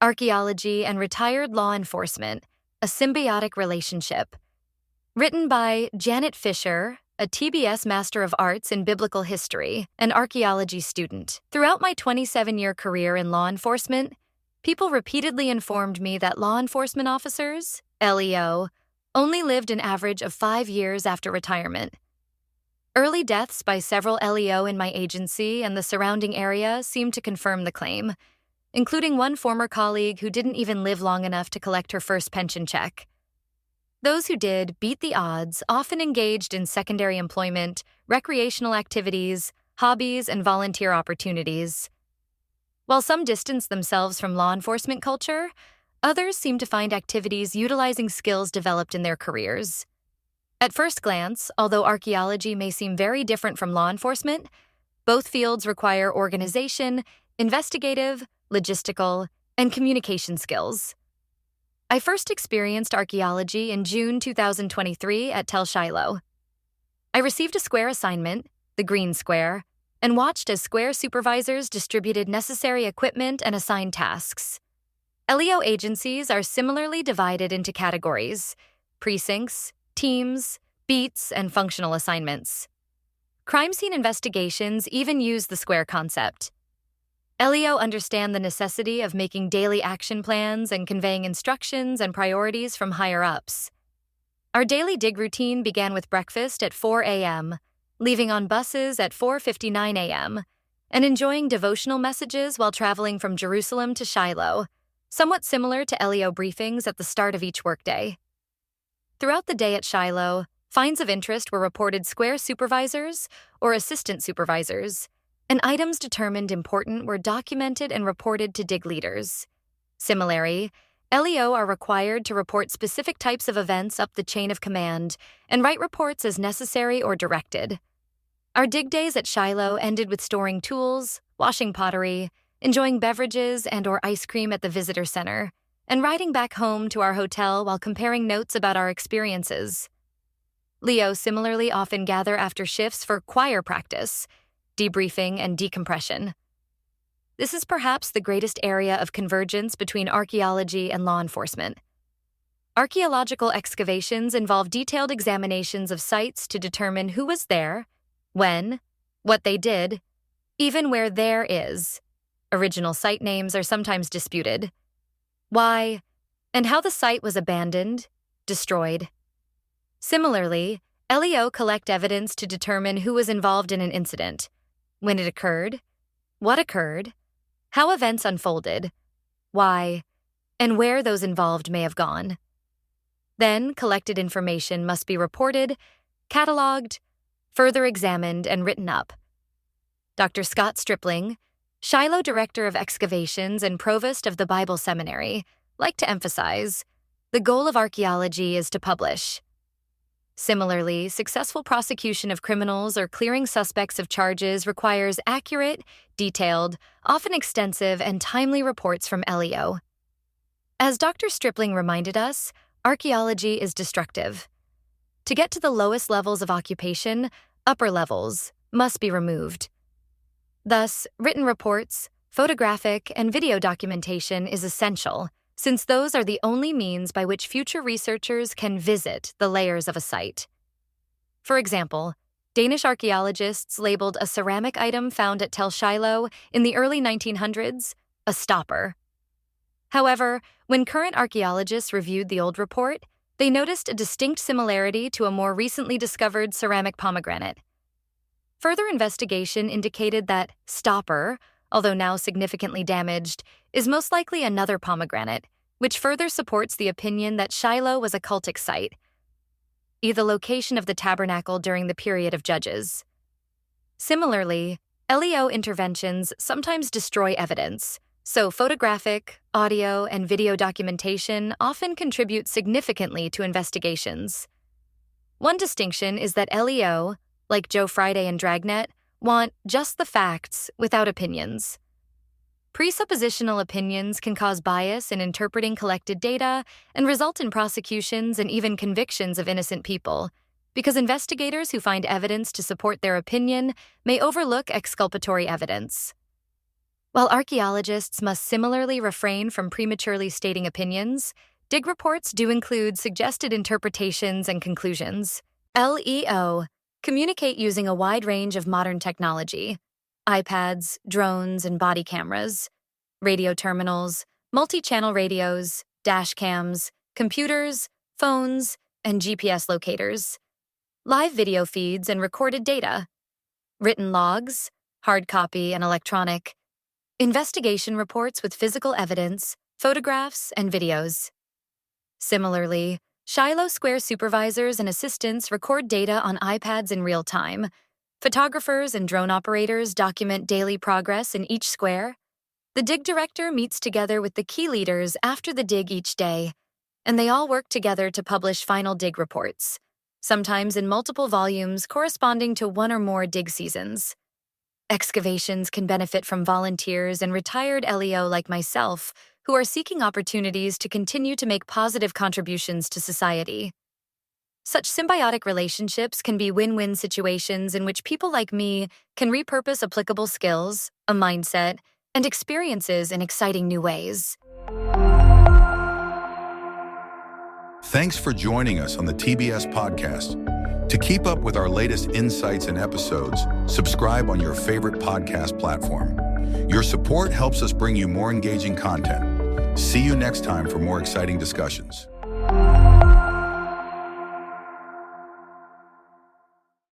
Archaeology and Retired Law Enforcement, a Symbiotic Relationship. Written by Janet Fischer, a TBS Master of Arts in Biblical History and Archaeology student. Throughout my 27-year career in law enforcement, people repeatedly informed me that law enforcement officers, LEO, only lived an average of 5 years after retirement. Early deaths by several LEO in my agency and the surrounding area seemed to confirm the claim, including one former colleague who didn't even live long enough to collect her first pension check. Those who did beat the odds, often engaged in secondary employment, recreational activities, hobbies, and volunteer opportunities. While some distanced themselves from law enforcement culture, others seem to find activities utilizing skills developed in their careers. At first glance, although archaeology may seem very different from law enforcement, both fields require organization, investigative, logistical, and communication skills. I first experienced archaeology in June 2023 at Tel Shiloh. I received a square assignment, the green square, and watched as square supervisors distributed necessary equipment and assigned tasks. LEO agencies are similarly divided into categories: precincts, teams, beats, and functional assignments. Crime scene investigations even use the square concept. LEO understand the necessity of making daily action plans and conveying instructions and priorities from higher-ups. Our daily dig routine began with breakfast at 4 a.m., leaving on buses at 4:59 a.m., and enjoying devotional messages while traveling from Jerusalem to Shiloh, somewhat similar to LEO briefings at the start of each workday. Throughout the day at Shiloh, finds of interest were reported square supervisors or assistant supervisors, and items determined important were documented and reported to dig leaders. Similarly, LEO are required to report specific types of events up the chain of command and write reports as necessary or directed. Our dig days at Shiloh ended with storing tools, washing pottery, enjoying beverages and/or ice cream at the visitor center, and riding back home to our hotel while comparing notes about our experiences. LEO similarly often gather after shifts for choir practice, debriefing, and decompression. This is perhaps the greatest area of convergence between archaeology and law enforcement. Archaeological excavations involve detailed examinations of sites to determine who was there, when, what they did, even where there is. Original site names are sometimes disputed. Why, and how the site was abandoned, destroyed. Similarly, LEO collect evidence to determine who was involved in an incident, when it occurred, what occurred, how events unfolded, why, and where those involved may have gone. Then, collected information must be reported, cataloged, further examined, and written up. Dr. Scott Stripling, Shiloh Director of Excavations and Provost of the Bible Seminary, liked to emphasize, the goal of archaeology is to publish. Similarly, successful prosecution of criminals or clearing suspects of charges requires accurate, detailed, often extensive, and timely reports from LEO. As Dr. Stripling reminded us, archaeology is destructive. To get to the lowest levels of occupation, upper levels must be removed. Thus, written reports, photographic, and video documentation is essential, since those are the only means by which future researchers can visit the layers of a site. For example, Danish archaeologists labeled a ceramic item found at Tel Shiloh in the early 1900s a stopper. However, when current archaeologists reviewed the old report, they noticed a distinct similarity to a more recently discovered ceramic pomegranate. Further investigation indicated that stopper, although now significantly damaged, is most likely another pomegranate, which further supports the opinion that Shiloh was a cultic site, the location of the tabernacle during the period of Judges. Similarly, LEO interventions sometimes destroy evidence, so photographic, audio, and video documentation often contribute significantly to investigations. One distinction is that LEO, like Joe Friday and Dragnet, want just the facts without opinions. Presuppositional opinions can cause bias in interpreting collected data and result in prosecutions and even convictions of innocent people, because investigators who find evidence to support their opinion may overlook exculpatory evidence. While archaeologists must similarly refrain from prematurely stating opinions, dig reports do include suggested interpretations and conclusions. LEO communicate using a wide range of modern technology: iPads, drones, and body cameras, radio terminals, multi-channel radios, dash cams, computers, phones, and GPS locators, live video feeds and recorded data, written logs, hard copy and electronic, investigation reports with physical evidence, photographs, and videos. Similarly, Shiloh Square supervisors and assistants record data on iPads in real time. Photographers and drone operators document daily progress in each square. The dig director meets together with the key leaders after the dig each day, and they all work together to publish final dig reports, sometimes in multiple volumes corresponding to one or more dig seasons. Excavations can benefit from volunteers and retired LEO like myself, who are seeking opportunities to continue to make positive contributions to society. Such symbiotic relationships can be win-win situations in which people like me can repurpose applicable skills, a mindset, and experiences in exciting new ways. Thanks for joining us on the TBS Podcast. To keep up with our latest insights and episodes, subscribe on your favorite podcast platform. Your support helps us bring you more engaging content. See you next time for more exciting discussions.